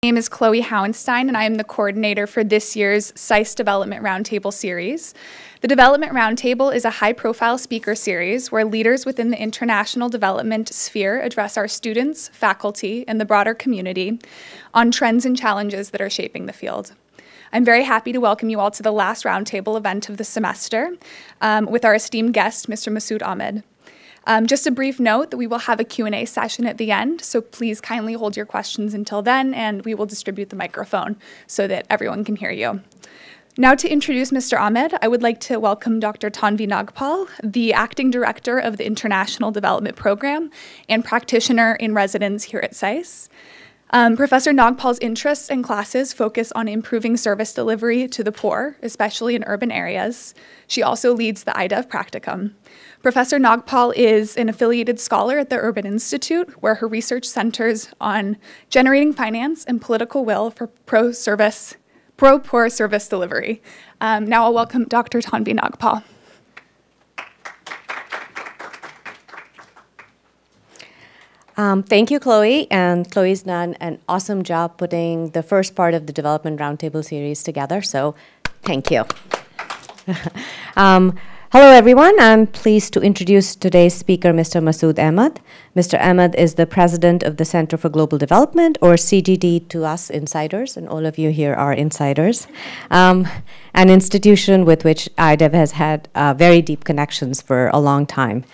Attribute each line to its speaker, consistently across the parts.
Speaker 1: My name is Chloe Hauenstein, and I am the coordinator for this year's SICE Development Roundtable series. The Development Roundtable is a high-profile speaker series where leaders within the international development sphere address our students, faculty, and the broader community on trends and challenges that are shaping the field. I'm very happy to welcome you all to the last roundtable event of the semester with our esteemed guest, Mr. Masood Ahmed. Just a brief note that we will have a Q&A session at the end, so please kindly hold your questions until then, and we will distribute the microphone so that everyone can hear you. Now to introduce Mr. Ahmed, I would like to welcome Dr. Tanvi Nagpal, the Acting Director of the International Development Program and practitioner in residence here at SICE. Professor Nagpal's interests and classes focus on improving service delivery to the poor, especially in urban areas. She also leads the IDEV practicum. Professor Nagpal is an affiliated scholar at the Urban Institute, where her research centers on generating finance and political will for pro-poor service delivery. Now I'll welcome Dr. Tanvi Nagpal.
Speaker 2: Thank you, Chloe, and Chloe's done an awesome job putting the first part of the Development Roundtable series together, so thank you. Hello, everyone. I'm pleased to introduce today's speaker, Mr. Masood Ahmed. Mr. Ahmed is the president of the Center for Global Development, or CGD to us insiders, and all of you here are insiders, an institution with which IDEV has had very deep connections for a long time.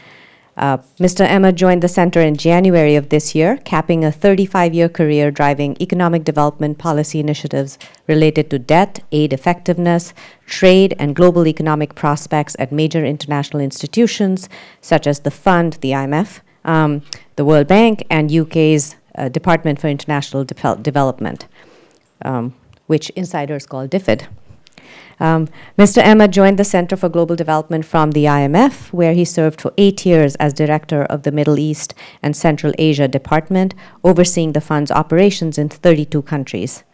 Speaker 2: Mr. Ahmed joined the center in January of this year, capping a 35-year career driving economic development policy initiatives related to debt, aid effectiveness, trade, and global economic prospects at major international institutions such as the Fund, the IMF, the World Bank, and UK's Department for International Development, which insiders call DFID. Mr. Ahmed joined the Center for Global Development from the IMF, where he served for 8 years as director of the Middle East and Central Asia Department, overseeing the fund's operations in 32 countries.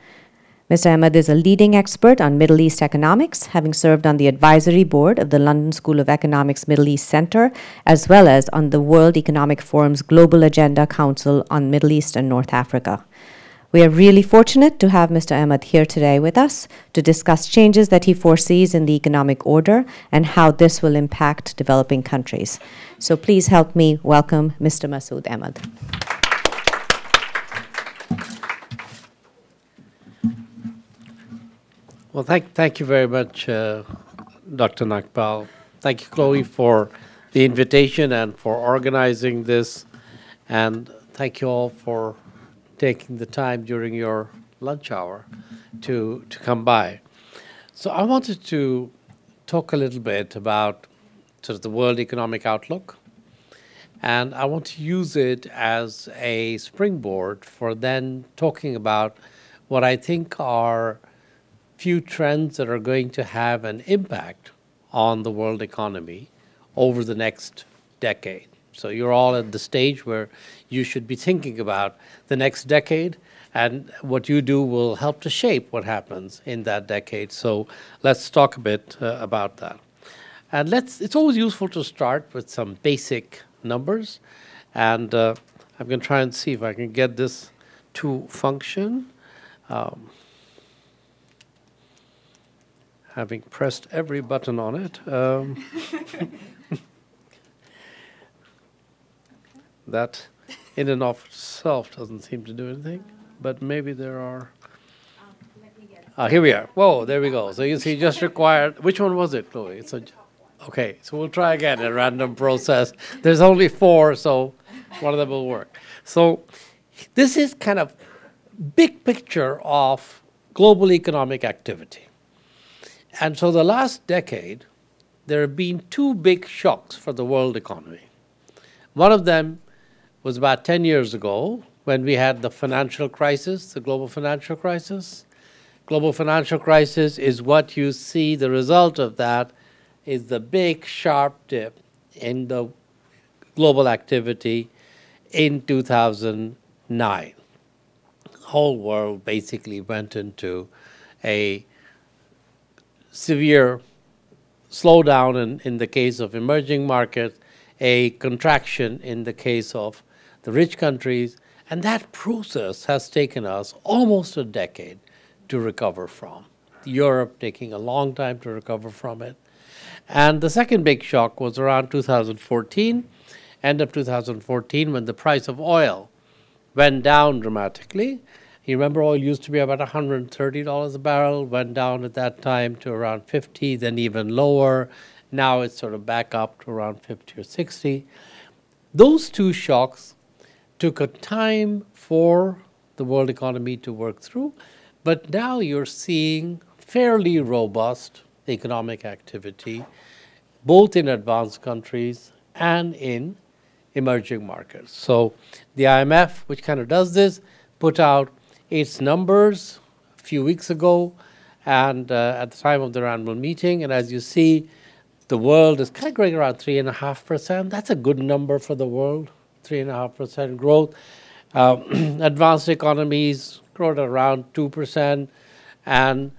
Speaker 2: Mr. Ahmed is a leading expert on Middle East economics, having served on the advisory board of the London School of Economics Middle East Center, as well as on the World Economic Forum's Global Agenda Council on Middle East and North Africa. We are really fortunate to have Mr. Ahmed here today with us to discuss changes that he foresees in the economic order and how this will impact developing countries. So please help me welcome Mr. Masood Ahmed.
Speaker 3: Well, thank you very much, Dr. Nagpal. Thank you, Chloe, for the invitation and for organizing this. And thank you all for taking the time during your lunch hour to come by. So I wanted to talk a little bit about sort of the world economic outlook, and I want to use it as a springboard for then talking about what I think are few trends that are going to have an impact on the world economy over the next decade. So you're all at the stage where you should be thinking about the next decade, and what you do will help to shape what happens in that decade. So let's talk a bit about that. And it's always useful to start with some basic numbers. And I'm going to try and see if I can get this to function. Having pressed every button on it. That in and of itself doesn't seem to do anything, but maybe there are. Here we are. Whoa, there we go. So you see, just required. Which one was it, Chloe? Okay, so we'll try again a random process. There's only 4, so one of them will work. So this is kind of big picture of global economic activity. And so the last decade, there have been 2 big shocks for the world economy. One of them was about 10 years ago when we had the financial crisis, the global financial crisis. Global financial crisis is what you see, the result of that is the big sharp dip in the global activity in 2009. The whole world basically went into a severe slowdown in the case of emerging markets, a contraction in the case of the rich countries, And that process has taken us almost a decade to recover from. Europe taking a long time to recover from it. And the second big shock was around 2014, end of 2014, when the price of oil went down dramatically. You remember oil used to be about $130 a barrel, went down at that time to around 50, then even lower. Now it's sort of back up to around 50 or 60. Those two shocks took a time for the world economy to work through, but now you're seeing fairly robust economic activity, both in advanced countries and in emerging markets. So the IMF, which kind of does this, put out its numbers a few weeks ago, and at the time of their annual meeting, and as you see, the world is kind of growing around 3.5%. That's a good number for the world, 3.5% growth. Advanced economies grow at around 2%, and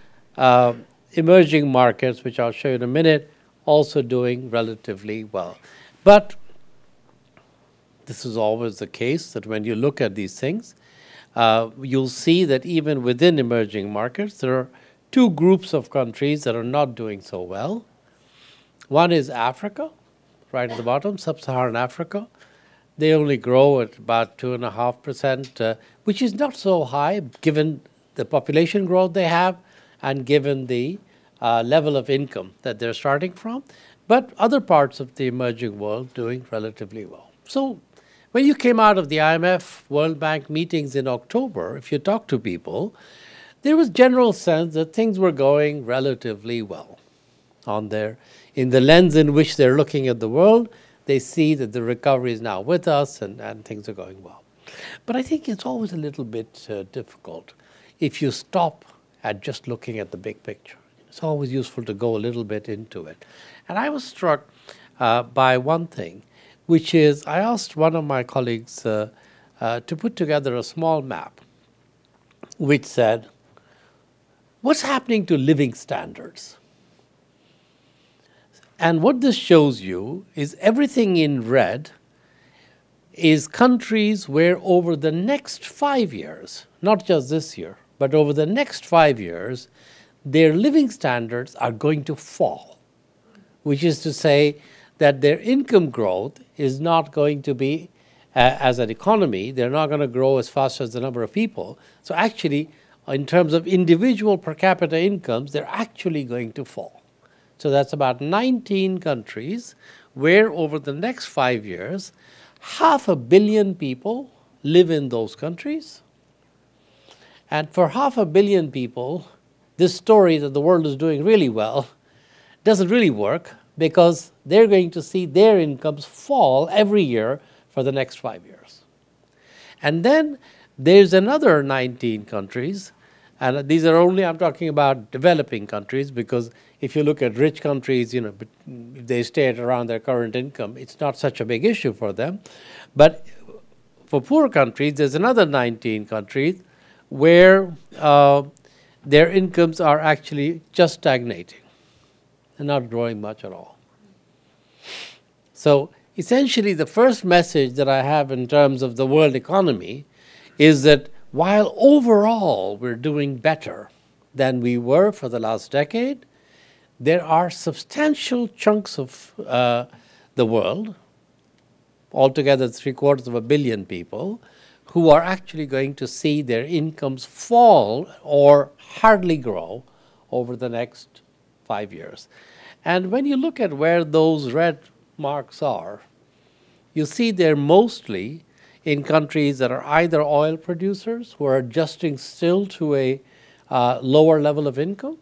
Speaker 3: emerging markets, which I'll show you in a minute, also doing relatively well. But this is always the case, that when you look at these things, you'll see that even within emerging markets, there are two groups of countries that are not doing so well. One is Africa, right at the bottom, sub-Saharan Africa. They only grow at about 2.5%, which is not so high given the population growth they have and given the level of income that they're starting from. But other parts of the emerging world doing relatively well. So when you came out of the IMF World Bank meetings in October, if you talk to people, there was general sense that things were going relatively well on there. In the lens in which they're looking at the world, they see that the recovery is now with us and things are going well. But I think it's always a little bit difficult if you stop at just looking at the big picture. It's always useful to go a little bit into it. And I was struck by one thing, which is I asked one of my colleagues to put together a small map which said, what's happening to living standards? And what this shows you is everything in red is countries where over the next 5 years, not just this year, but over the next 5 years, their living standards are going to fall, which is to say that their income growth is not going to be, as an economy, they're not going to grow as fast as the number of people. So actually, in terms of individual per capita incomes, they're actually going to fall. So that's about 19 countries where over the next 5 years, 500 million people live in those countries. And for 500 million people, this story that the world is doing really well doesn't really work because they're going to see their incomes fall every year for the next 5 years. And then there's another 19 countries, and these are only, I'm talking about developing countries, because if you look at rich countries, if they stay at around their current income, it's not such a big issue for them. But for poor countries, there's another 19 countries where their incomes are actually just stagnating and not growing much at all. So essentially, the first message that I have in terms of the world economy is that while overall we're doing better than we were for the last decade, there are substantial chunks of the world, altogether 750 million people, who are actually going to see their incomes fall or hardly grow over the next 5 years. And when you look at where those red marks are, you see they're mostly in countries that are either oil producers who are adjusting still to a lower level of income.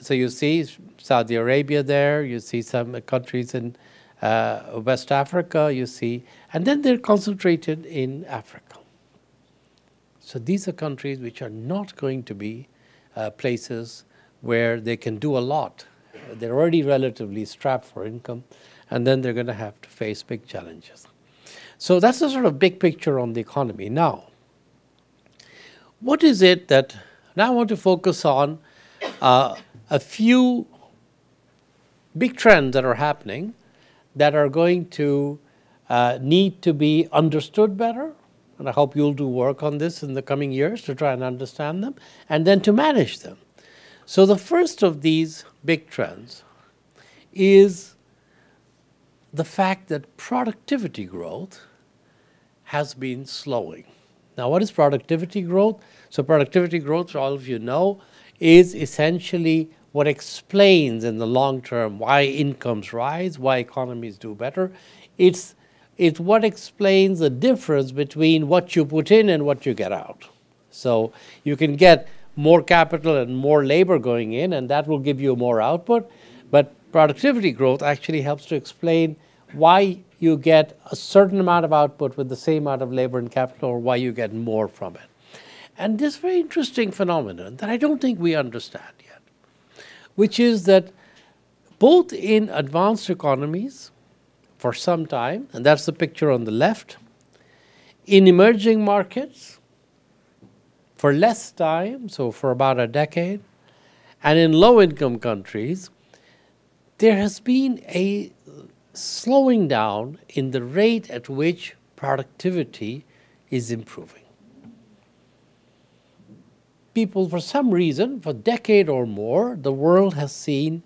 Speaker 3: So you see Saudi Arabia there, you see some countries in West Africa, you see, and then they're concentrated in Africa. So these are countries which are not going to be places where they can do a lot. They're already relatively strapped for income, and then they're going to have to face big challenges. So that's the sort of big picture on the economy. Now, what is it that, now I want to focus on a few big trends that are happening that are going to need to be understood better and I hope you'll do work on this in the coming years to try and understand them, and then to manage them. So the first of these big trends is the fact that productivity growth has been slowing. Now, what is productivity growth? So productivity growth, all of you know, is essentially what explains in the long term why incomes rise, why economies do better. It's what explains the difference between what you put in and what you get out. So you can get more capital and more labor going in, and that will give you more output. But productivity growth actually helps to explain why you get a certain amount of output with the same amount of labor and capital, or why you get more from it. And this very interesting phenomenon that I don't think we understand yet, which is that both in advanced economies for some time, and that's the picture on the left, in emerging markets for less time, so for about a decade, and in low-income countries, there has been a slowing down in the rate at which productivity is improving. People, for some reason, for a decade or more, the world has seen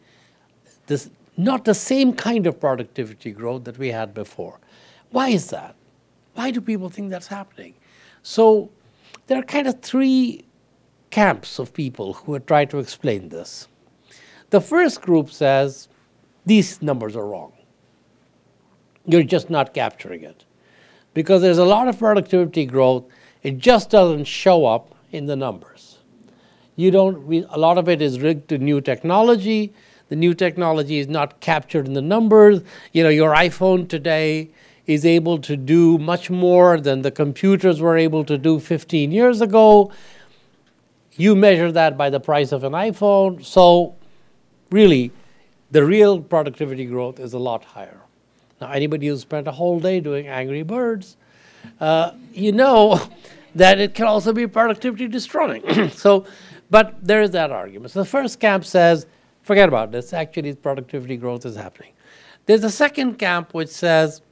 Speaker 3: this, not the same kind of productivity growth that we had before. Why is that? Why do people think that's happening? So there are kind of three camps of people who have tried to explain this. The first group says, these numbers are wrong. You're just not capturing it. Because there's a lot of productivity growth, it just doesn't show up in the numbers. A lot of it is rigged to new technology. The new technology is not captured in the numbers. You know, your iPhone today is able to do much more than the computers were able to do 15 years ago. You measure that by the price of an iPhone. So really, the real productivity growth is a lot higher. Now, anybody who's spent a whole day doing Angry Birds, you know that it can also be productivity destroying. But there is that argument. So the first camp says, forget about this. Actually, productivity growth is happening. There's a second camp which says,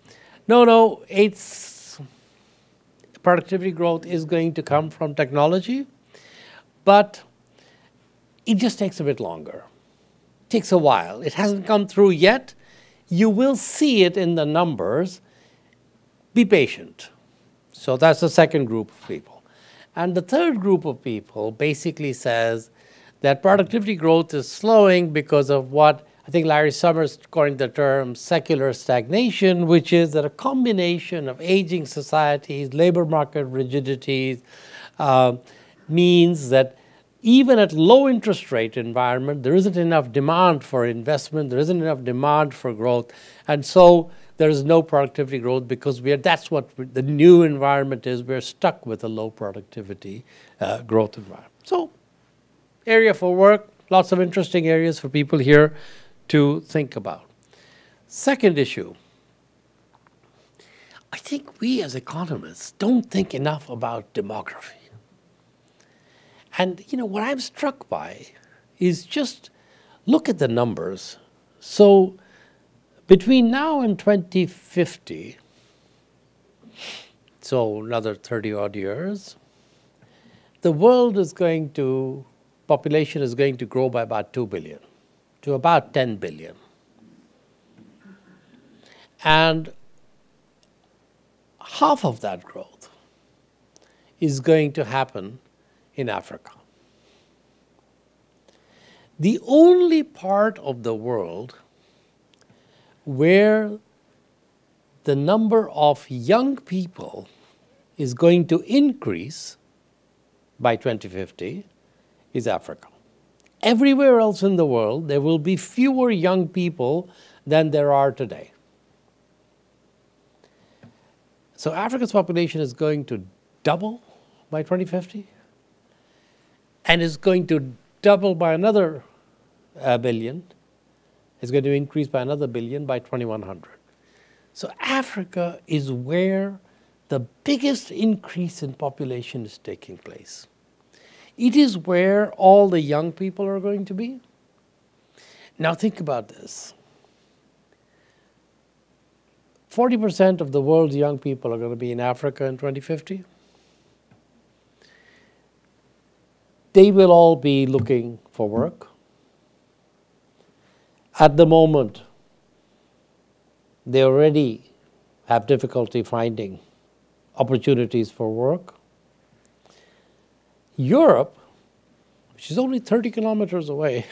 Speaker 3: no, productivity growth is going to come from technology, but it just takes a bit longer. It takes a while. It hasn't come through yet. You will see it in the numbers. Be patient. So that's the second group of people. And the third group of people basically says that productivity growth is slowing because of what I think Larry Summers coined the term secular stagnation, which is that a combination of aging societies, labor market rigidities, means that even at low interest rate environment, there isn't enough demand for investment, there isn't enough demand for growth, and so there is no productivity growth because that's what the new environment is. We're stuck with a low productivity growth environment. So, area for work, lots of interesting areas for people here to think about. Second issue, I think we as economists don't think enough about demography. And what I'm struck by is just look at the numbers. So between now and 2050, so another 30-odd years, the world population is going to grow by about 2 billion to about 10 billion. And half of that growth is going to happen in Africa. The only part of the world where the number of young people is going to increase by 2050 is Africa. Everywhere else in the world, there will be fewer young people than there are today. So Africa's population is going to double by 2050 and is going to double by another billion. It's going to increase by another billion by 2100. So Africa is where the biggest increase in population is taking place. It is where all the young people are going to be. Now think about this. 40% of the world's young people are going to be in Africa in 2050. they will all be looking for work. At the moment, they already have difficulty finding opportunities for work. Europe, which is only 30 kilometers away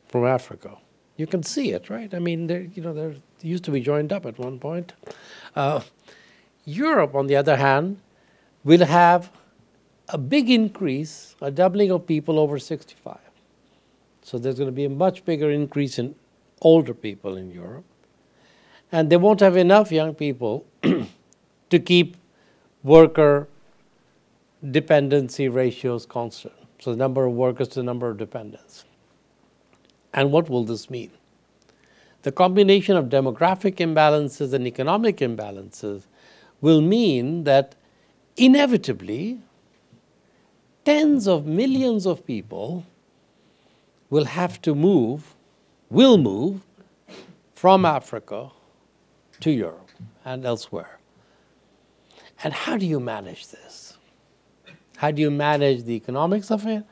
Speaker 3: from Africa, you can see it, right? I mean, they used to be joined up at one point. Europe, on the other hand, will have a big increase, a doubling of people over 65. So there's going to be a much bigger increase in older people in Europe. And they won't have enough young people to keep worker dependency ratios constant. So the number of workers to the number of dependents. And what will this mean? The combination of demographic imbalances and economic imbalances will mean that inevitably tens of millions of people will have to move, will move from Africa to Europe and elsewhere. And how do you manage this? How do you manage the economics of it?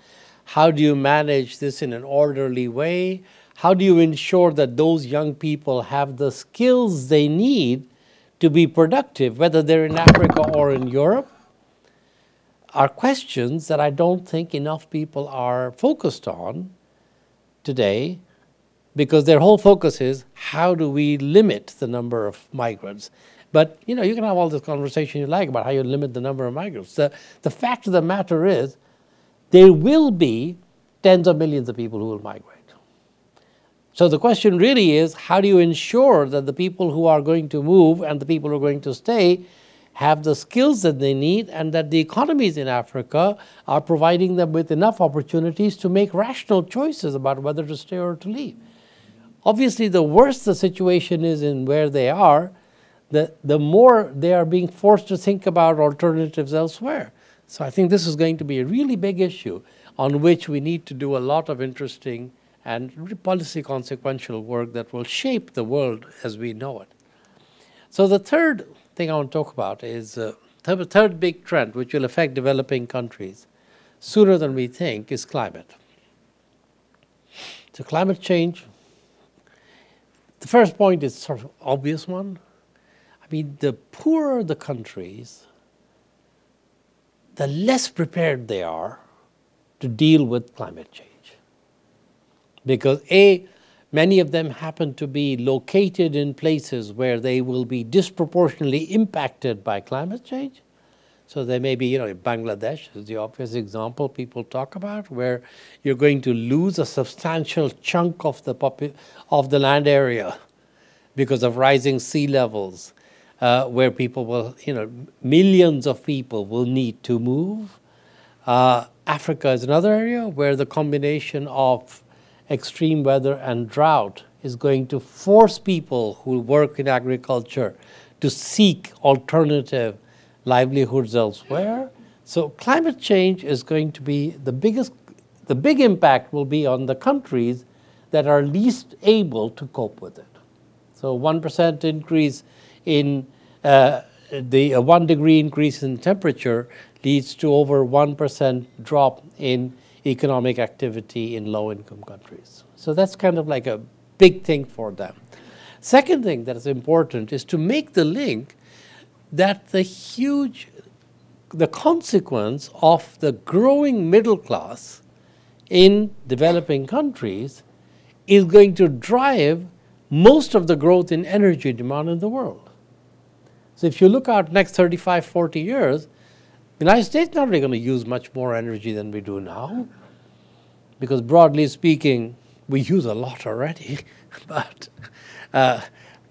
Speaker 3: How do you manage this in an orderly way? How do you ensure that those young people have the skills they need to be productive, whether they're in Africa or in Europe? Are questions that I don't think enough people are focused on today, because their whole focus is how do we limit the number of migrants? But you can have all this conversation you like about how you limit the number of migrants. The fact of the matter is there will be tens of millions of people who will migrate. So the question really is, how do you ensure that the people who are going to move and the people who are going to stay have the skills that they need, and that the economies in Africa are providing them with enough opportunities to make rational choices about whether to stay or to leave? Obviously, the worse the situation is in where they are, the more they are being forced to think about alternatives elsewhere. So I think this is going to be a really big issue on which we need to do a lot of interesting and policy consequential work that will shape the world as we know it. So the third thing I want to talk about is the third big trend which will affect developing countries sooner than we think is climate. So climate change, the first point is sort of obvious one. I mean, the poorer the countries, the less prepared they are to deal with climate change. Because many of them happen to be located in places where they will be disproportionately impacted by climate change. So they may be, Bangladesh is the obvious example people talk about, where you're going to lose a substantial chunk of the land area because of rising sea levels, where people will, millions of people will need to move. Africa is another area where the combination of extreme weather and drought is going to force people who work in agriculture to seek alternative livelihoods elsewhere. So climate change is going to be the big impact will be on the countries that are least able to cope with it. So 1% increase in the 1 degree increase in temperature leads to over 1% drop in economic activity in low-income countries. So that's kind of like a big thing for them. Second thing that is important is to make the link that the consequence of the growing middle class in developing countries is going to drive most of the growth in energy demand in the world. So if you look out next 35, 40 years, the United States is not really going to use much more energy than we do now, because broadly speaking, we use a lot already, but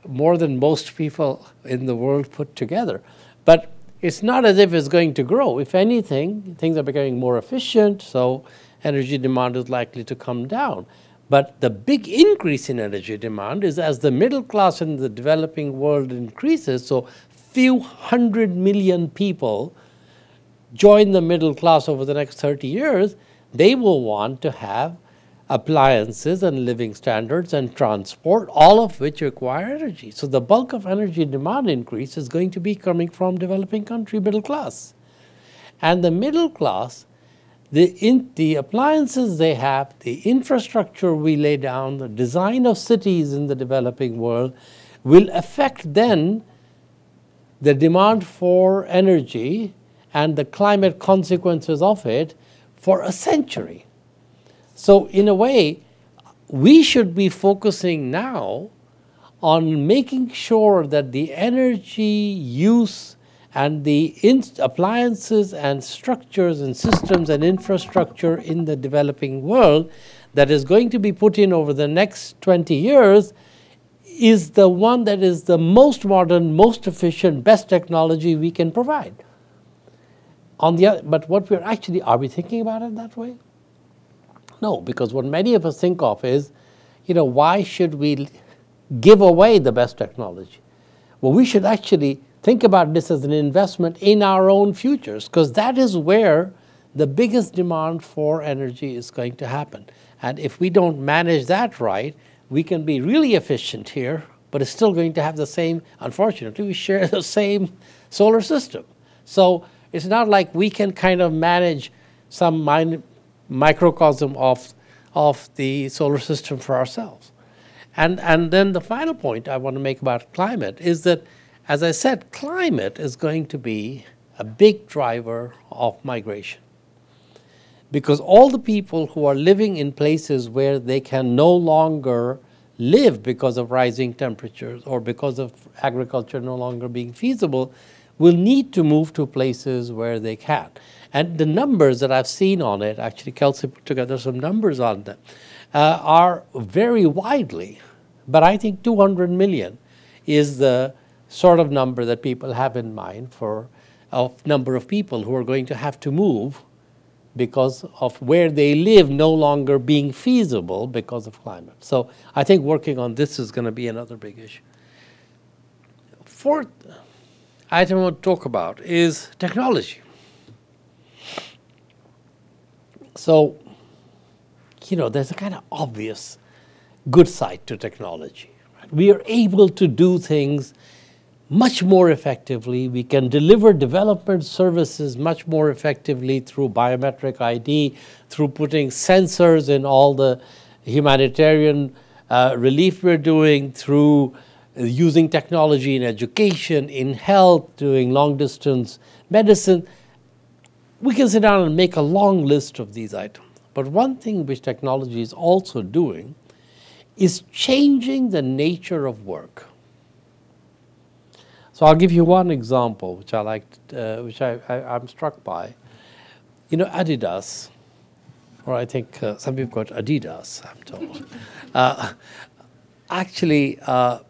Speaker 3: more than most people in the world put together. But it's not as if it's going to grow. If anything, things are becoming more efficient, so energy demand is likely to come down. But the big increase in energy demand is as the middle class in the developing world increases, so few 100 million people join the middle class over the next 30 years, they will want to have appliances and living standards and transport, all of which require energy. So the bulk of energy demand increase is going to be coming from developing country middle class. And the middle class, the appliances they have, the infrastructure we lay down, the design of cities in the developing world will affect then the demand for energy and the climate consequences of it for a century. So in a way, we should be focusing now on making sure that the energy use and the appliances and structures and systems and infrastructure in the developing world that is going to be put in over the next 20 years is the one that is the most modern, most efficient, best technology we can provide. But what we're actually, are we thinking about it that way? No, because what many of us think of is, why should we give away the best technology? Well, we should actually think about this as an investment in our own futures, because that is where the biggest demand for energy is going to happen. And if we don't manage that right, we can be really efficient here, but it's still going to have the same, unfortunately, we share the same solar system. So it's not like we can kind of manage some microcosm of the solar system for ourselves. And then the final point I want to make about climate is that, as I said, climate is going to be a big driver of migration. Because all the people who are living in places where they can no longer live because of rising temperatures or because of agriculture no longer being feasible will need to move to places where they can. And the numbers that I've seen on it, actually Kelsey put together some numbers on them, are very widely. But I think 200 million is the sort of number that people have in mind for a number of people who are going to have to move because of where they live no longer being feasible because of climate. So I think working on this is going to be another big issue. Fourth item I want to talk about is technology. So, there's a kind of obvious good side to technology. Right? We are able to do things much more effectively. We can deliver development services much more effectively through biometric ID, through putting sensors in all the humanitarian relief we're doing, through using technology in education, in health, doing long-distance medicine. We can sit down and make a long list of these items. But one thing which technology is also doing is changing the nature of work. So I'll give you one example, which I liked, which I'm struck by. Adidas, or I think some people call it Adidas, I'm told, actually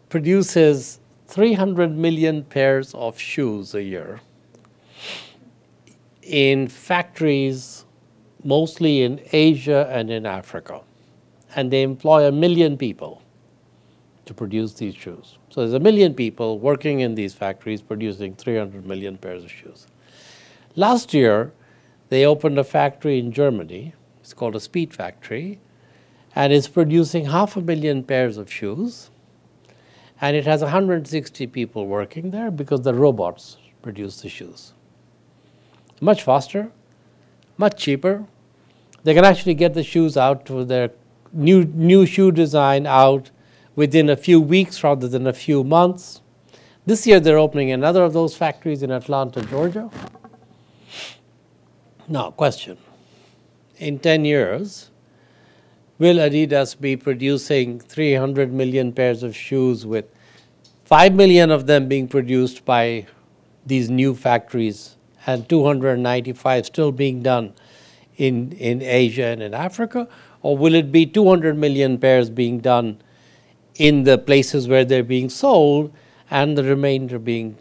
Speaker 3: produces 300 million pairs of shoes a year in factories, mostly in Asia and in Africa. And they employ 1 million people to produce these shoes. So there's 1 million people working in these factories producing 300 million pairs of shoes. Last year, they opened a factory in Germany. It's called a Speed Factory. And it's producing 500,000 pairs of shoes. And it has 160 people working there because the robots produce the shoes. Much faster, much cheaper. They can actually get the shoes out to their new shoe design out within a few weeks rather than a few months. This year they're opening another of those factories in Atlanta, Georgia. Now, question. In 10 years, will Adidas be producing 300 million pairs of shoes with 5 million of them being produced by these new factories and 295 still being done in Asia and in Africa? Or will it be 200 million pairs being done in the places where they're being sold and the remainder being?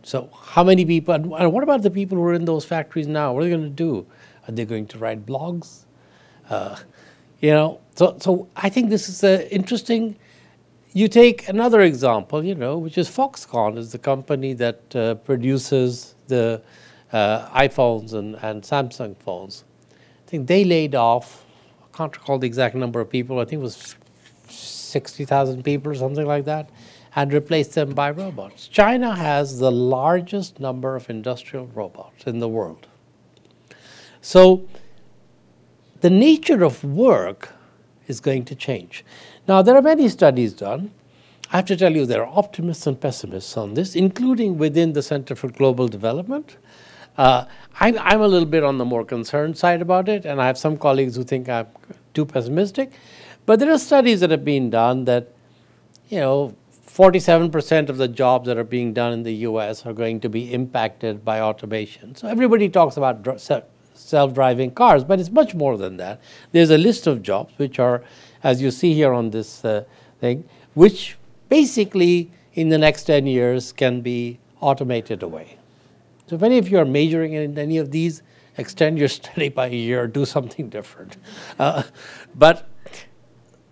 Speaker 3: So how many people, and what about the people who are in those factories now? What are they going to do? Are they going to write blogs? So I think this is interesting. You take another example, which is Foxconn, is the company that produces the iPhones and Samsung phones. I think they laid off, I can't recall the exact number of people, I think it was 60,000 people or something like that, and replaced them by robots. China has the largest number of industrial robots in the world. So the nature of work is going to change. Now, there are many studies done. I have to tell you, there are optimists and pessimists on this, including within the Center for Global Development. I'm a little bit on the more concerned side about it, and I have some colleagues who think I'm too pessimistic. But there are studies that have been done that, 47% of the jobs that are being done in the US are going to be impacted by automation. So everybody talks about self-driving cars, but it's much more than that. There's a list of jobs which are, as you see here on this thing, which basically in the next 10 years can be automated away. So if any of you are majoring in any of these, extend your study by a year, do something different. But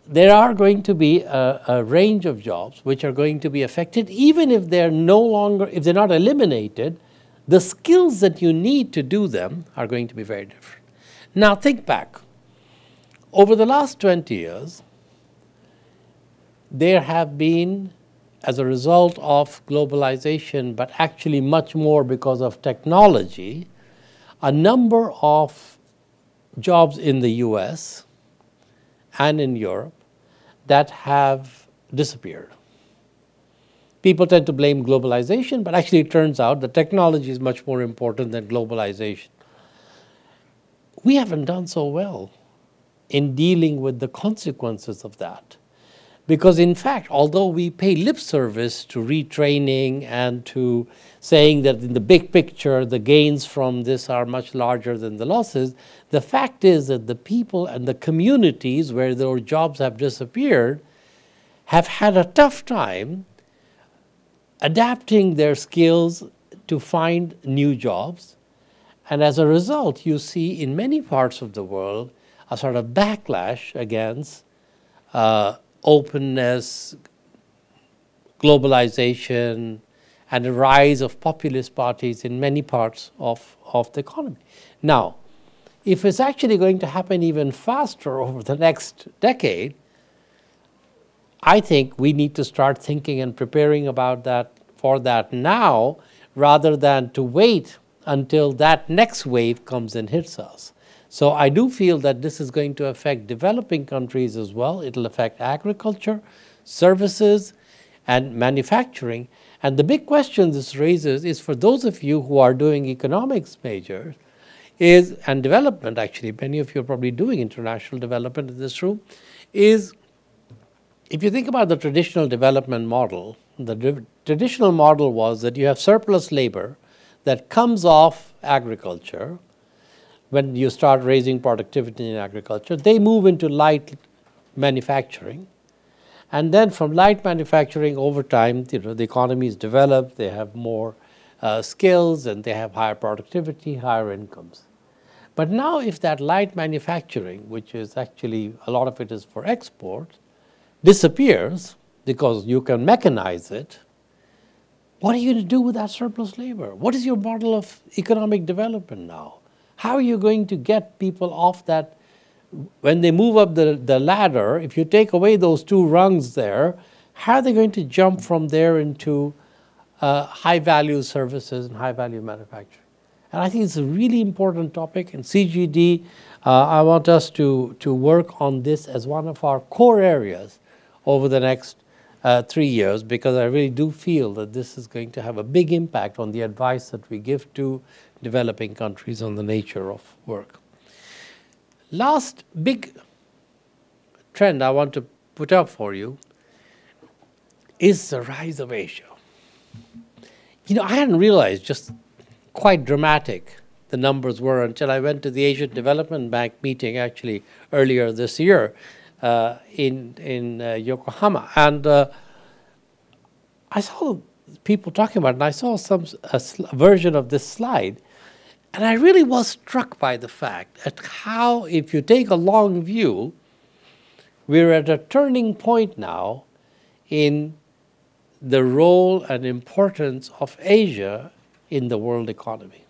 Speaker 3: there are going to be a range of jobs which are going to be affected, even if they're if they're not eliminated, the skills that you need to do them are going to be very different. Now think back. Over the last 20 years, there have been, as a result of globalization, but actually much more because of technology, a number of jobs in the US and in Europe that have disappeared. People tend to blame globalization, but actually it turns out that technology is much more important than globalization. We haven't done so well in dealing with the consequences of that. Because in fact, although we pay lip service to retraining and to saying that in the big picture, the gains from this are much larger than the losses, the fact is that the people and the communities where those jobs have disappeared have had a tough time adapting their skills to find new jobs. And as a result, you see in many parts of the world a sort of backlash against openness, globalization, and the rise of populist parties in many parts of the economy. Now, if it's actually going to happen even faster over the next decade, I think we need to start thinking and preparing about that for that now, rather than to wait until that next wave comes and hits us. So I do feel that this is going to affect developing countries as well. It'll affect agriculture, services, and manufacturing. And the big question this raises is for those of you who are doing economics majors and development, actually, many of you are probably doing international development in this room, is if you think about the traditional development model, the traditional model was that you have surplus labor that comes off agriculture. When you start raising productivity in agriculture, they move into light manufacturing. And then from light manufacturing over time, the economies develop, they have more skills, and they have higher productivity, higher incomes. But now if that light manufacturing, which is actually a lot of it is for export, disappears because you can mechanize it, what are you going to do with that surplus labor? What is your model of economic development now? How are you going to get people off that? When they move up the ladder, if you take away those two rungs there, how are they going to jump from there into high-value services and high-value manufacturing? And I think it's a really important topic. And CGD, I want us to work on this as one of our core areas over the next 3 years, because I really do feel that this is going to have a big impact on the advice that we give to developing countries on the nature of work. Last big trend I want to put up for you is the rise of Asia. I hadn't realized just quite dramatic the numbers were until I went to the Asian Development Bank meeting actually earlier this year in Yokohama. And I saw people talking about it, and I saw a version of this slide. And I really was struck by the fact at how, if you take a long view, we're at a turning point now in the role and importance of Asia in the world economy.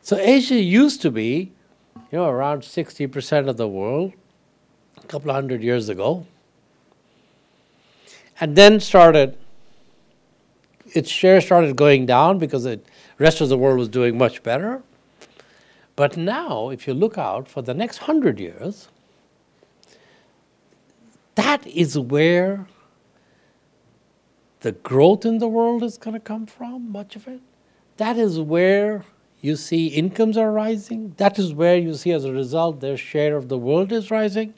Speaker 3: So Asia used to be, around 60% of the world a couple of hundred years ago, and then its share started going down because the rest of the world was doing much better. But now, if you look out for the next 100 years, that is where the growth in the world is going to come from, much of it. That is where you see incomes are rising. That is where you see, as a result, their share of the world is rising.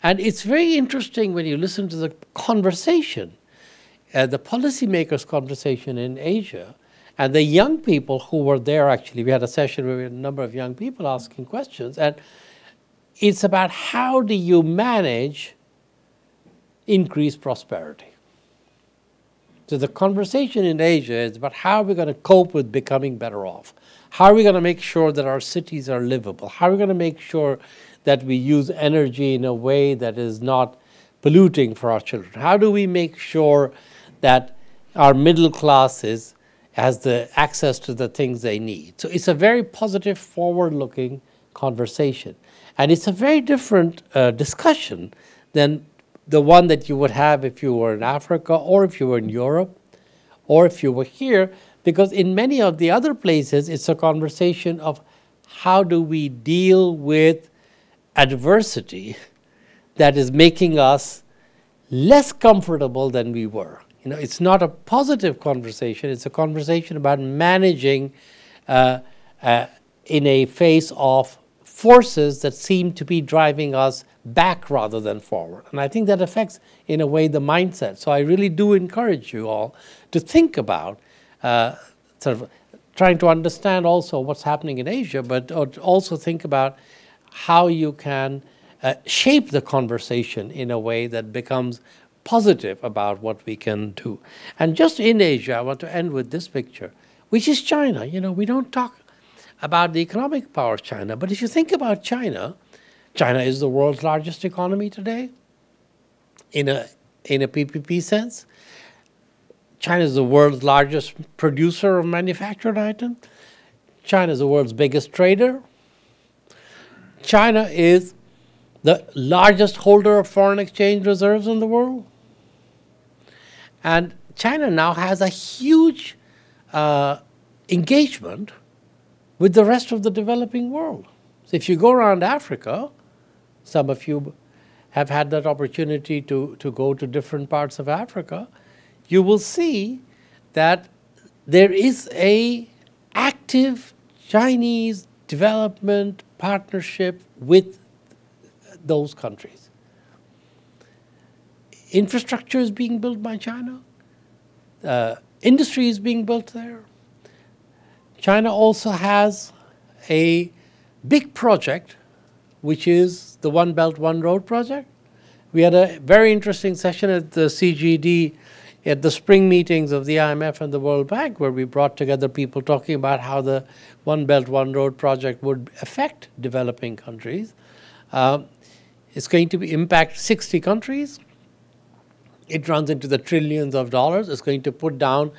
Speaker 3: And it's very interesting when you listen to the conversation, the policymakers' conversation in Asia, and the young people who were there. Actually, we had a session where we had a number of young people asking questions. And it's about how do you manage increased prosperity. So the conversation in Asia is about how we're going to cope with becoming better off. How are we going to make sure that our cities are livable? How are we going to make sure that we use energy in a way that is not polluting for our children? How do we make sure that our middle classes has the access to the things they need? So it's a very positive, forward-looking conversation. And it's a very different discussion than the one that you would have if you were in Africa, or if you were in Europe, or if you were here, because in many of the other places, it's a conversation of how do we deal with adversity that is making us less comfortable than we were. You know, it's not a positive conversation. It's a conversation about managing in a face of forces that seem to be driving us back rather than forward. And I think that affects, in a way, the mindset. So I really do encourage you all to think about sort of trying to understand also what's happening in Asia, but also think about how you can shape the conversation in a way that becomes positive about what we can do. And just in Asia, I want to end with this picture, which is China. You know, we don't talk about the economic power of China, but if you think about China, China is the world's largest economy today in a PPP sense. China is the world's largest producer of manufactured items. China is the world's biggest trader. China is the largest holder of foreign exchange reserves in the world. And China now has a huge engagement with the rest of the developing world. So if you go around Africa, some of you have had that opportunity to go to different parts of Africa, you will see that there is an active Chinese development partnership with those countries. Infrastructure is being built by China. Industry is being built there. China also has a big project, which is the One Belt, One Road project. We had a very interesting session at the CGD at the spring meetings of the IMF and the World Bank, where we brought together people talking about how the One Belt, One Road project would affect developing countries. It's going to impact 60 countries. It runs into the trillions of dollars. It's going to put down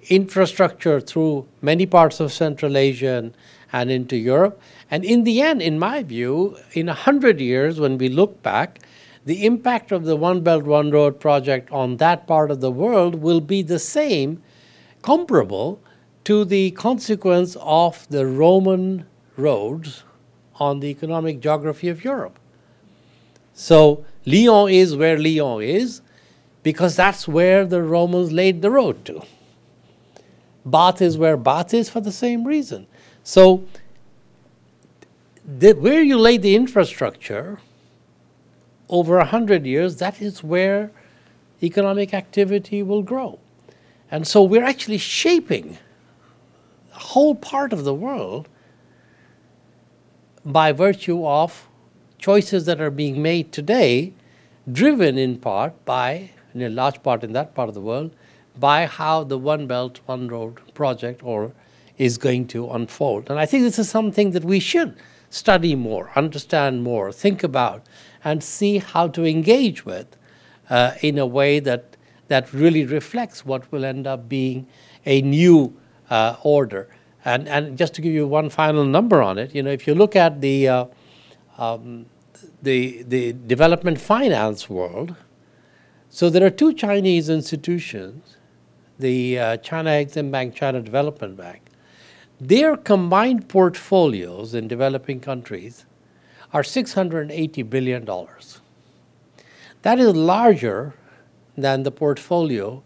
Speaker 3: infrastructure through many parts of Central Asia and into Europe. And in the end, in my view, in 100 years, when we look back, the impact of the One Belt, One Road project on that part of the world will be the same, comparable to the consequence of the Roman roads on the economic geography of Europe. So Lyon is where Lyon is because that's where the Romans laid the road to. Bath is where Bath is for the same reason. So where you lay the infrastructure over 100 years, that is where economic activity will grow. And so we're actually shaping a whole part of the world by virtue of choices that are being made today, driven in part by, in a large part in that part of the world, by how the One Belt, One Road project is going to unfold. And I think this is something that we should study more, understand more, think about, and see how to engage with in a way that really reflects what will end up being a new order. And just to give you one final number on it, you know, if you look at the development finance world, so there are two Chinese institutions, the China Exim Bank, China Development Bank. their combined portfolios in developing countries are $680 billion. That is larger than the portfolio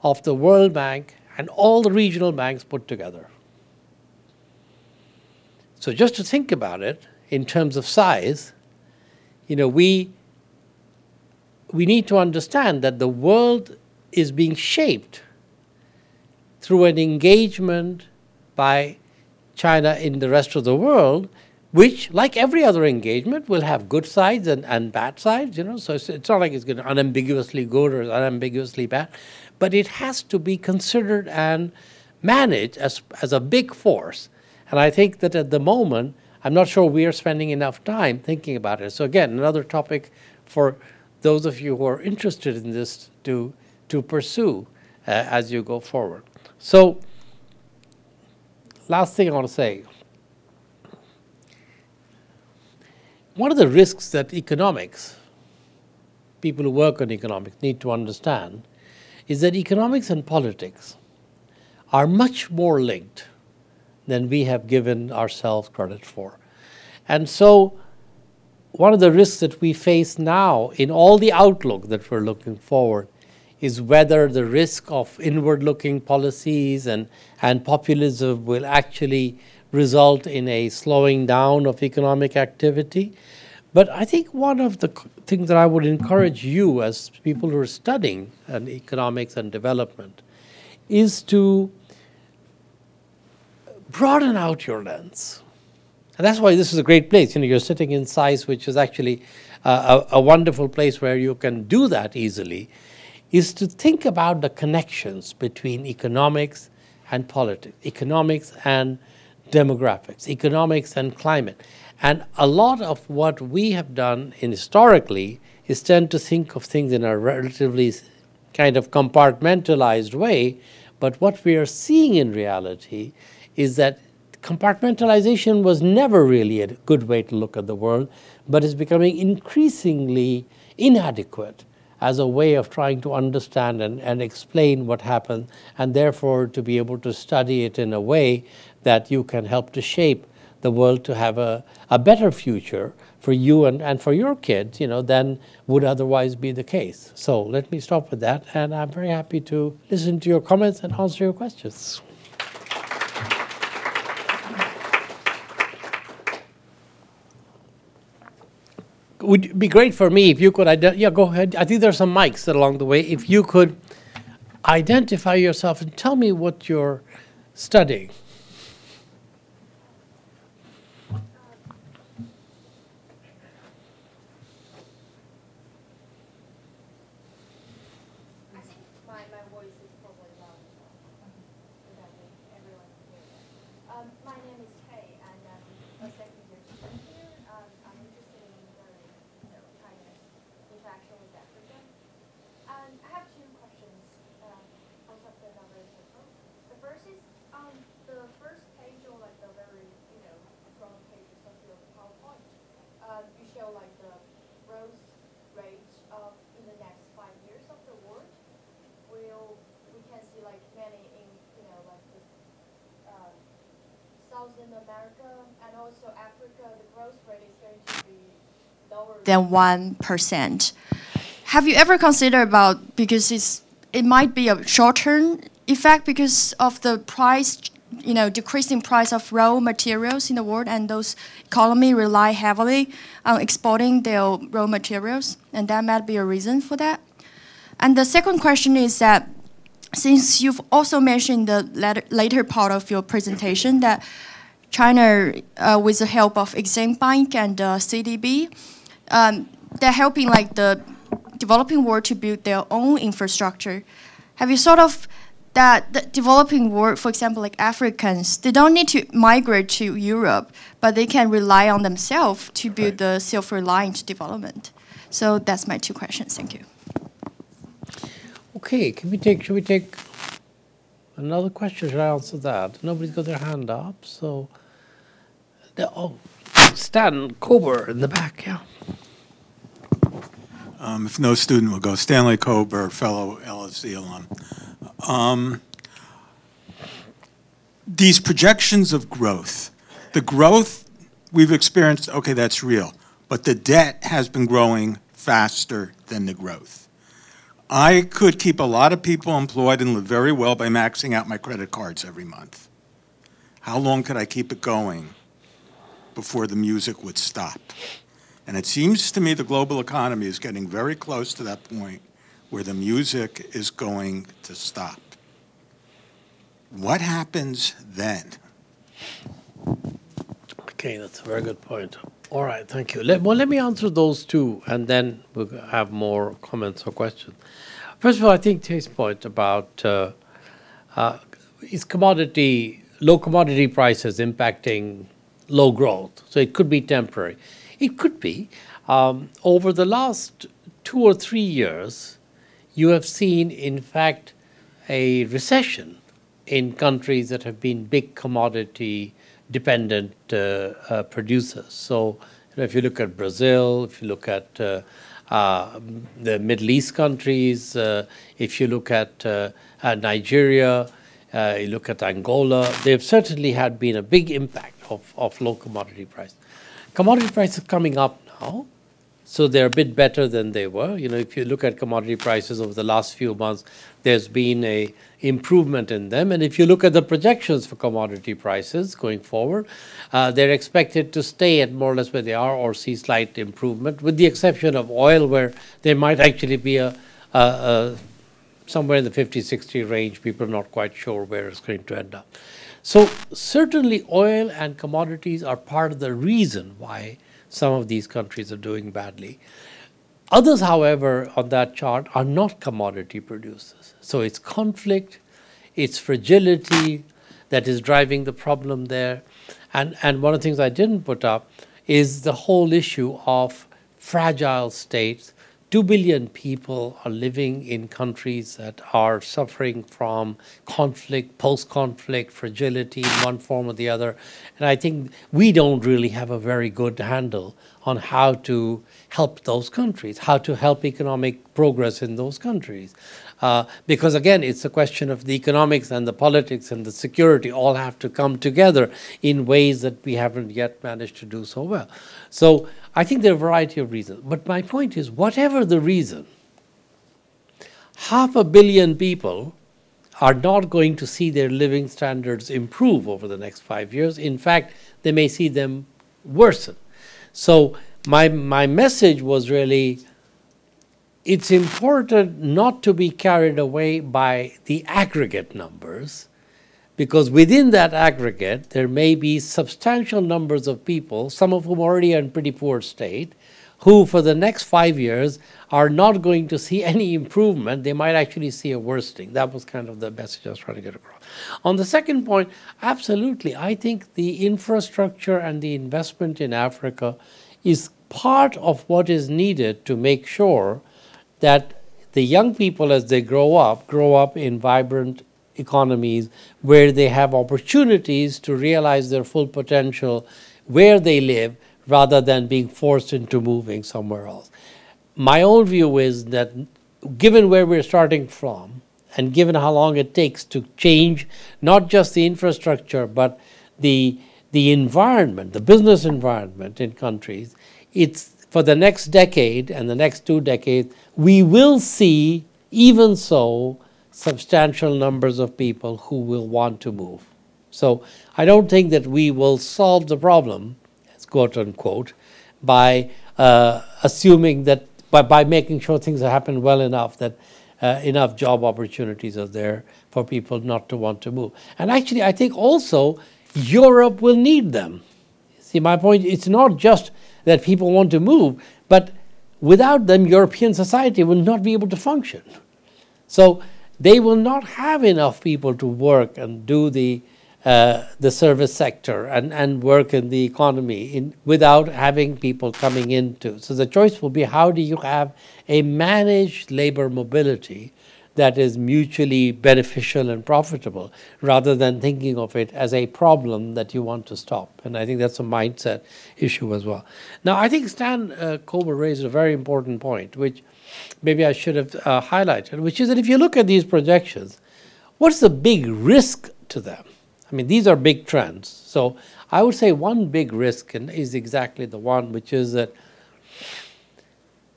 Speaker 3: of the World Bank and all the regional banks put together. So just to think about it in terms of size, you know, we need to understand that the world is being shaped through an engagement by China in the rest of the world, which, like every other engagement, will have good sides and bad sides, you know. So it's not like it's going to unambiguously good or unambiguously bad, but it has to be considered and managed as a big force. And I think that at the moment, I'm not sure we are spending enough time thinking about it. So again, another topic for those of you who are interested in this to pursue as you go forward. So last thing I want to say. One of the risks that economics, people who work on economics need to understand, is that economics and politics are much more linked than we have given ourselves credit for. And so one of the risks that we face now in all the outlook that we're looking forward is whether the risk of inward-looking policies and populism will actually result in a slowing down of economic activity. But I think one of the things that I would encourage you as people who are studying economics and development is to broaden out your lens. And that's why this is a great place. You know, you're sitting in SAIS, which is actually a wonderful place where you can do that easily, is to think about the connections between economics and politics, economics and demographics, economics and climate. And a lot of what we have done historically is tend to think of things in a relatively kind of compartmentalized way. But what we are seeing in reality is that compartmentalization was never really a good way to look at the world, but is becoming increasingly inadequate as a way of trying to understand and explain what happened, and therefore to be able to study it in a way that you can help to shape the world to have a better future for you and for your kids, you know, than would otherwise be the case. So let me stop with that, and I'm very happy to listen to your comments and answer your questions. Would be great for me if you could, yeah, go ahead. I think there's some mics along the way. If you could identify yourself and tell me what you're studying.
Speaker 4: I think my voice is probably loud enough so that everyone can hear it. My name is Kay, and I'm a second year student here. I'm interested in learning, China's interaction with Africa. And I have two questions on something that very simple. The first is on the first page, or like the very, front page or something of the PowerPoint. You show like the growth rate of in the next 5 years of the world. We can see like many in, like the Southern America and also Africa, the growth rate is going to be lower than 1%. Have you ever considered about, because it might be a short-term effect because of the price, decreasing price of raw materials in the world, and those economies rely heavily on exporting their raw materials, and that might be a reason for that. And the second question is that, since you've also mentioned the later part of your presentation that China, with the help of Exim Bank and CDB, they're helping like the developing world to build their own infrastructure. Have you sort of that the developing world, for example, like Africans, they don't need to migrate to Europe, but they can rely on themselves to build the self-reliant development? So that's my two questions. Thank you.
Speaker 3: Okay, should we take another question? Should I answer that? Nobody's got their hand up, so Stan Kober in the back, yeah.
Speaker 5: If no student will go, Stanley Kober, fellow LSE alum. these projections of growth, the growth we've experienced, okay, that's real, but the debt has been growing faster than the growth. I could keep a lot of people employed and live very well by maxing out my credit cards every month. How long could I keep it going before the music would stop? And it seems to me the global economy is getting very close to that point where the music is going to stop. What happens then?
Speaker 3: Okay, that's a very good point. All right, thank you. Let me answer those two, and then we'll have more comments or questions. First of all, I think Tay's point about is low commodity prices impacting low growth. So it could be temporary. It could be. Over the last 2 or 3 years, you have seen, in fact, a recession in countries that have been big commodity-dependent producers. So if you look at Brazil, if you look at the Middle East countries, if you look at Nigeria, you look at Angola, they've certainly been a big impact of low commodity price. Commodity prices are coming up now, so they're a bit better than they were. If you look at commodity prices over the last few months, there's been a improvement in them. And if you look at the projections for commodity prices going forward, they're expected to stay at more or less where they are or see slight improvement, with the exception of oil, where there might actually be somewhere in the 50-60 range. People are not quite sure where it's going to end up. So certainly oil and commodities are part of the reason why some of these countries are doing badly. Others, however, on that chart are not commodity producers. So it's conflict, it's fragility that is driving the problem there. And one of the things I didn't put up is the whole issue of fragile states. 2 billion people are living in countries that are suffering from conflict, post-conflict, fragility in one form or the other. And I think we don't really have a very good handle on how to help those countries, how to help economic progress in those countries. Because again, it's a question of the economics and the politics and the security all have to come together in ways that we haven't yet managed to do so well. So I think there are a variety of reasons. But my point is, whatever the reason, 500 million people are not going to see their living standards improve over the next 5 years. In fact, they may see them worsen. So my message was really, it's important not to be carried away by the aggregate numbers, because within that aggregate, there may be substantial numbers of people, some of whom already are in pretty poor state, who for the next 5 years are not going to see any improvement. They might actually see a worsening. That was kind of the message I was trying to get across. On the second point, absolutely, I think the infrastructure and the investment in Africa is part of what is needed to make sure that the young people, as they grow up in vibrant economies where they have opportunities to realize their full potential where they live, rather than being forced into moving somewhere else. My own view is that given where we're starting from, and given how long it takes to change not just the infrastructure, but the environment, the business environment in countries, it's for the next decade and the next 2 decades, we will see, even so, substantial numbers of people who will want to move. So I don't think that we will solve the problem, quote unquote, by assuming that, by making sure things happen well enough that enough job opportunities are there for people not to want to move. And actually, I think also Europe will need them. See, my point, it's not just that people want to move, but without them, European society will not be able to function. So they will not have enough people to work and do the service sector and work in the economy without having people coming into. So the choice will be, how do you have a managed labor mobility that is mutually beneficial and profitable, rather than thinking of it as a problem that you want to stop. And I think that's a mindset issue as well. Now, I think Stan Kober raised a very important point, which maybe I should have highlighted, which is that if you look at these projections, what's the big risk to them? I mean, these are big trends. So I would say one big risk is exactly the one, which is that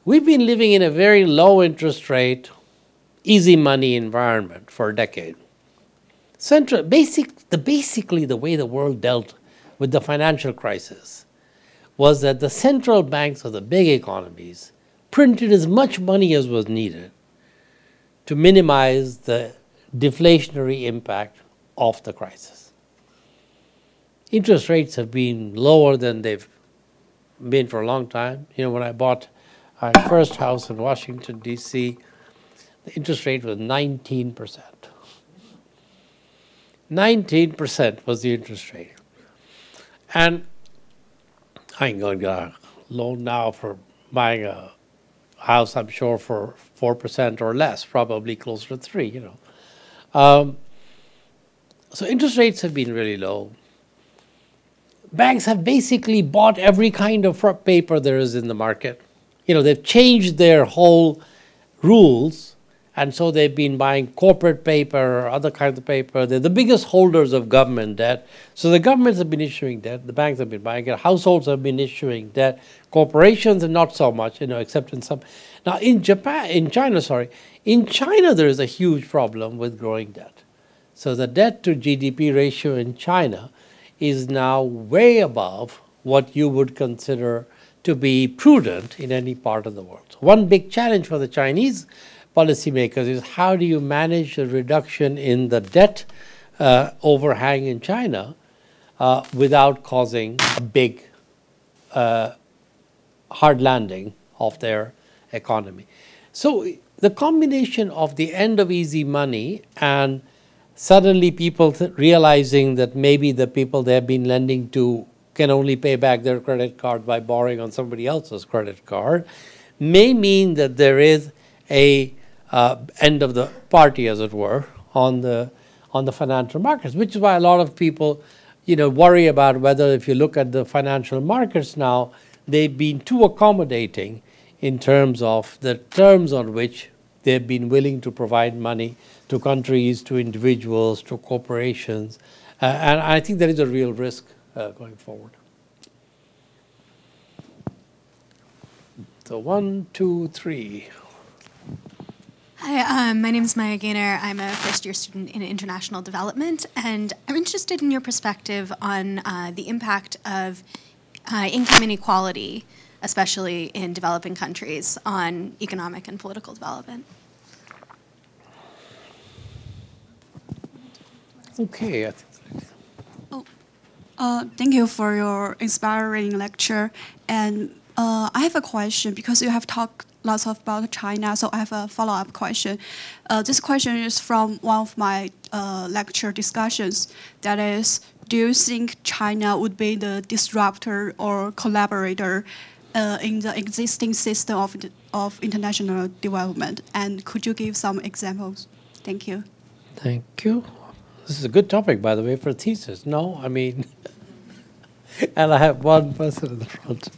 Speaker 3: we've been living in a very low interest rate, easy money environment for a decade. Basically, the way the world dealt with the financial crisis was that the central banks of the big economies printed as much money as was needed to minimize the deflationary impact of the crisis. Interest rates have been lower than they've been for a long time. You know, when I bought our first house in Washington, D.C., the interest rate was 19%. 19% was the interest rate. And I can go and get a loan now for buying a house, I'm sure, for 4% or less, probably closer to 3%, you know. So interest rates have been really low. Banks have basically bought every kind of paper there is in the market. You know, they've changed their whole rules, and so they've been buying corporate paper or other kinds of paper. They're the biggest holders of government debt. So the governments have been issuing debt, the banks have been buying it, households have been issuing debt, corporations are not so much, you know, except in some. Now in China there is a huge problem with growing debt. So the debt to GDP ratio in China is now way above what you would consider to be prudent in any part of the world. So one big challenge for the Chinese policymakers is how do you manage the reduction in the debt overhang in China without causing a big hard landing of their economy. So the combination of the end of easy money and suddenly people realizing that maybe the people they've been lending to can only pay back their credit card by borrowing on somebody else's credit card may mean that there is a end of the party, as it were, on the financial markets, which is why a lot of people, you know, worry about whether, if you look at the financial markets now, they've been too accommodating in terms of the terms on which they've been willing to provide money to countries, to individuals, to corporations. And I think there is a real risk going forward. So 1, 2, 3.
Speaker 6: Hi, my name is Maya Gaynor. I'm a first-year student in international development, and I'm interested in your perspective on the impact of income inequality, especially in developing countries, on economic and political development.
Speaker 3: Okay.
Speaker 7: Thank you for your inspiring lecture. And I have a question, because you have talked lots about China, so I have a follow-up question. This question is from one of my lecture discussions. That is, do you think China would be the disruptor or collaborator in the existing system of international development? And could you give some examples? Thank you.
Speaker 3: Thank you. This is a good topic, by the way, for a thesis. No, I mean, and I have one person in the front.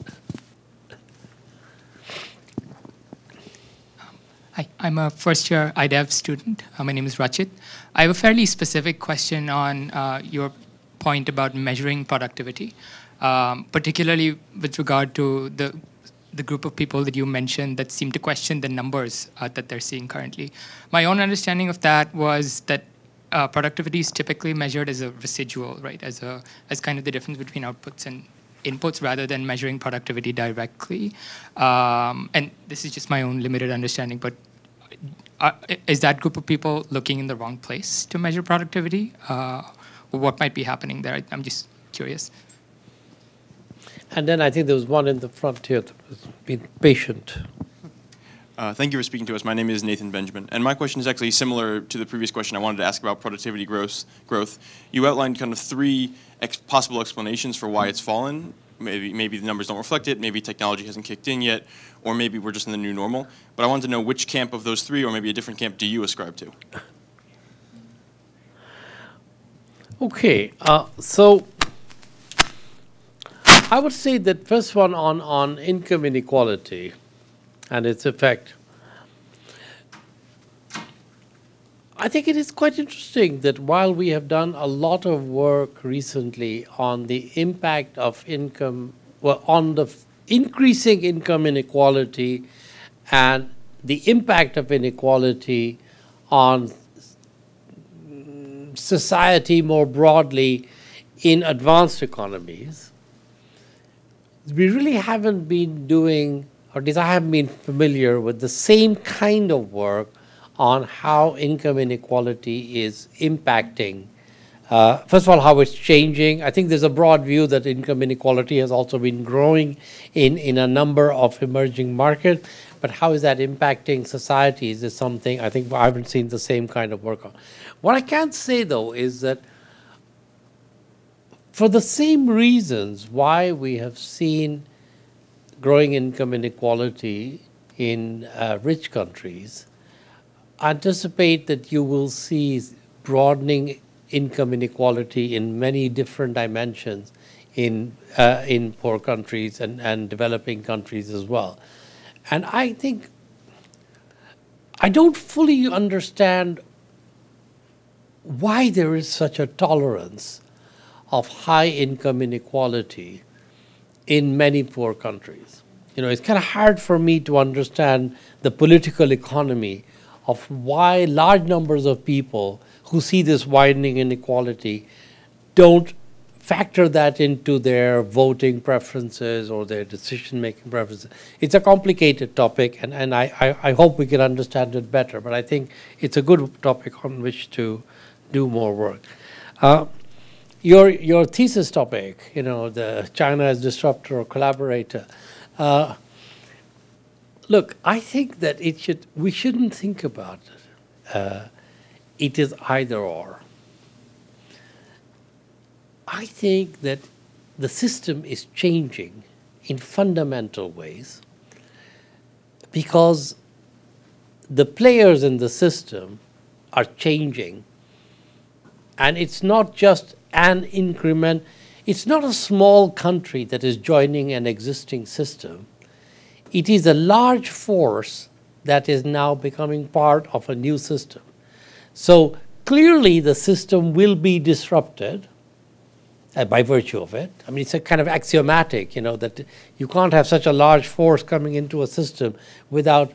Speaker 8: Hi, I'm a first-year IDEV student. My name is Rachit. I have a fairly specific question on your point about measuring productivity, particularly with regard to the group of people that you mentioned that seem to question the numbers that they're seeing currently. My own understanding of that was that productivity is typically measured as a residual, right? As kind of the difference between outputs and inputs, rather than measuring productivity directly. And this is just my own limited understanding, but is that group of people looking in the wrong place to measure productivity? What might be happening there? I'm just curious.
Speaker 3: And then I think there was one in the front here that was being patient.
Speaker 9: Thank you for speaking to us. My name is Nathan Benjamin, and my question is actually similar to the previous question I wanted to ask about productivity growth. You outlined kind of 3 possible explanations for why it's fallen. Maybe the numbers don't reflect it, maybe technology hasn't kicked in yet, or maybe we're just in the new normal. But I wanted to know which camp of those 3, or maybe a different camp, do you ascribe to?
Speaker 3: Okay, so I would say that first one on income inequality and its effect. I think it is quite interesting that while we have done a lot of work recently on the impact of income, well, on the increasing income inequality and the impact of inequality on society more broadly in advanced economies, we really haven't been doing, or at least I haven't been familiar with the same kind of work on how income inequality is impacting. First of all, how it's changing. I think there's a broad view that income inequality has also been growing in a number of emerging markets, but how is that impacting societies is something I think I haven't seen the same kind of work on. What I can say, though, is that for the same reasons why we have seen growing income inequality in rich countries, I anticipate that you will see broadening income inequality in many different dimensions in poor countries and developing countries as well. And I think I don't fully understand why there is such a tolerance of high income inequality in many poor countries. You know, it's kind of hard for me to understand the political economy of why large numbers of people who see this widening inequality don't factor that into their voting preferences or their decision-making preferences. It's a complicated topic, and I hope we can understand it better, but I think it's a good topic on which to do more work. Your thesis topic, you know, the China as disruptor or collaborator. Look, I think that we shouldn't think about it. It is either or. I think that the system is changing in fundamental ways because the players in the system are changing. And it's not just an increment. It's not a small country that is joining an existing system. It is a large force that is now becoming part of a new system. So clearly the system will be disrupted by virtue of it. I mean, it's a kind of axiomatic, you know, that you can't have such a large force coming into a system without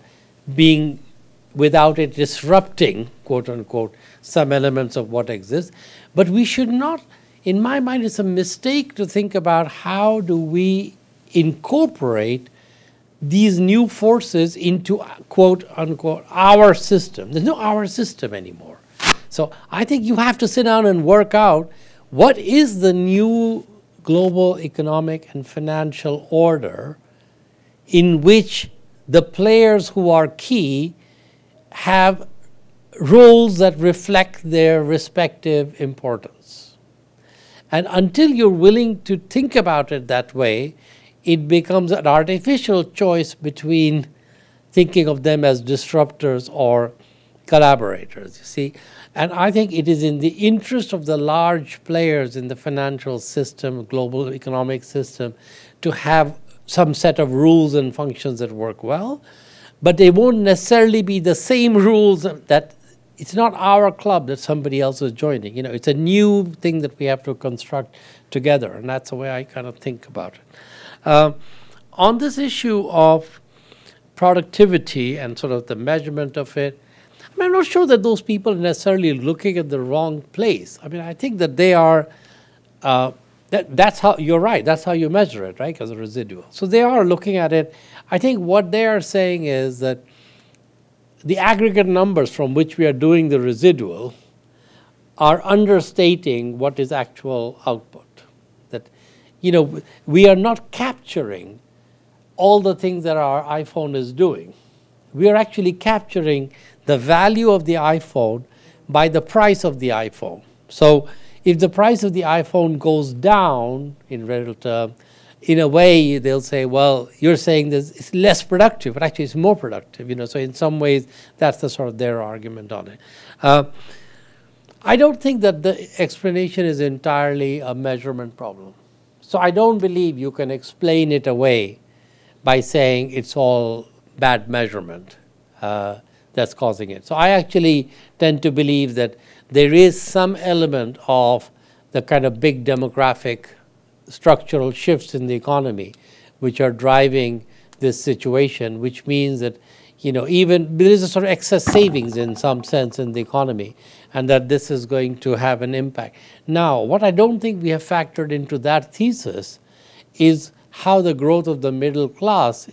Speaker 3: it disrupting, quote unquote, some elements of what exists. But we should not, in my mind, it's a mistake to think about how do we incorporate these new forces into, quote unquote, our system. There's no our system anymore. So I think you have to sit down and work out what is the new global economic and financial order in which the players who are key have roles that reflect their respective importance. And until you're willing to think about it that way, it becomes an artificial choice between thinking of them as disruptors or collaborators, you see. And I think it is in the interest of the large players in the financial system, global economic system, to have some set of rules and functions that work well, but they won't necessarily be the same rules that it's not our club that somebody else is joining. You know, it's a new thing that we have to construct together, and that's the way I kind of think about it. On this issue of productivity and sort of the measurement of it, I mean, I'm not sure that those people are necessarily looking at the wrong place. I mean, I think that they are, that's how, you're right, that's how you measure it, right, as a residual. So they are looking at it. I think what they are saying is that the aggregate numbers from which we are doing the residual are understating what is actual output. That, you know, we are not capturing all the things that our iPhone is doing. We are actually capturing the value of the iPhone by the price of the iPhone. So if the price of the iPhone goes down in real terms, in a way they'll say, well, you're saying this it's less productive, but actually it's more productive. You know, so in some ways that's the sort of their argument on it. I don't think that the explanation is entirely a measurement problem. So I don't believe you can explain it away by saying it's all bad measurement. that's causing it. So I actually tend to believe that there is some element of the kind of big demographic structural shifts in the economy which are driving this situation, which means that, you know, even there is a sort of excess savings in some sense in the economy, and that this is going to have an impact. Now, what I don't think we have factored into that thesis is how the growth of the middle class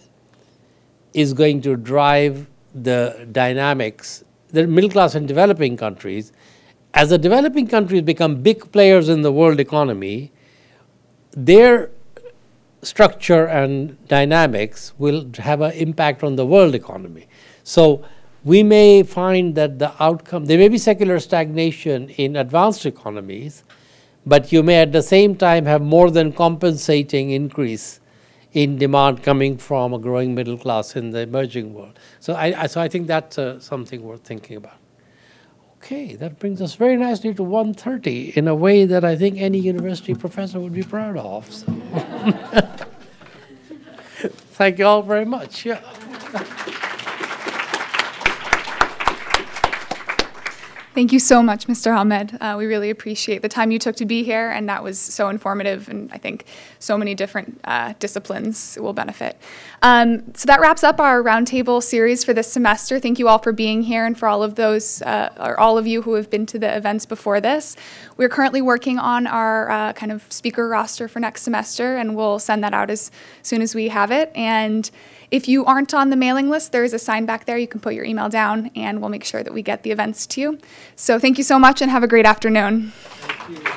Speaker 3: is going to drive the dynamics, the middle class in developing countries. As the developing countries become big players in the world economy, their structure and dynamics will have an impact on the world economy. So we may find that the outcome, there may be secular stagnation in advanced economies, but you may at the same time have more than compensating increase in demand coming from a growing middle class in the emerging world. So I think that's something worth thinking about. Okay, that brings us very nicely to 1:30 in a way that I think any university professor would be proud of. So. Thank you all very much. Yeah.
Speaker 1: Thank you so much, Mr. Ahmed. We really appreciate the time you took to be here, and that was so informative, and I think so many different disciplines will benefit. So that wraps up our roundtable series for this semester. Thank you all for being here, and for all of those, or all of you who have been to the events before this. We're currently working on our kind of speaker roster for next semester, and we'll send that out as soon as we have it. And if you aren't on the mailing list, there is a sign back there. You can put your email down, and we'll make sure that we get the events to you. So thank you so much, and have a great afternoon.
Speaker 3: Thank you.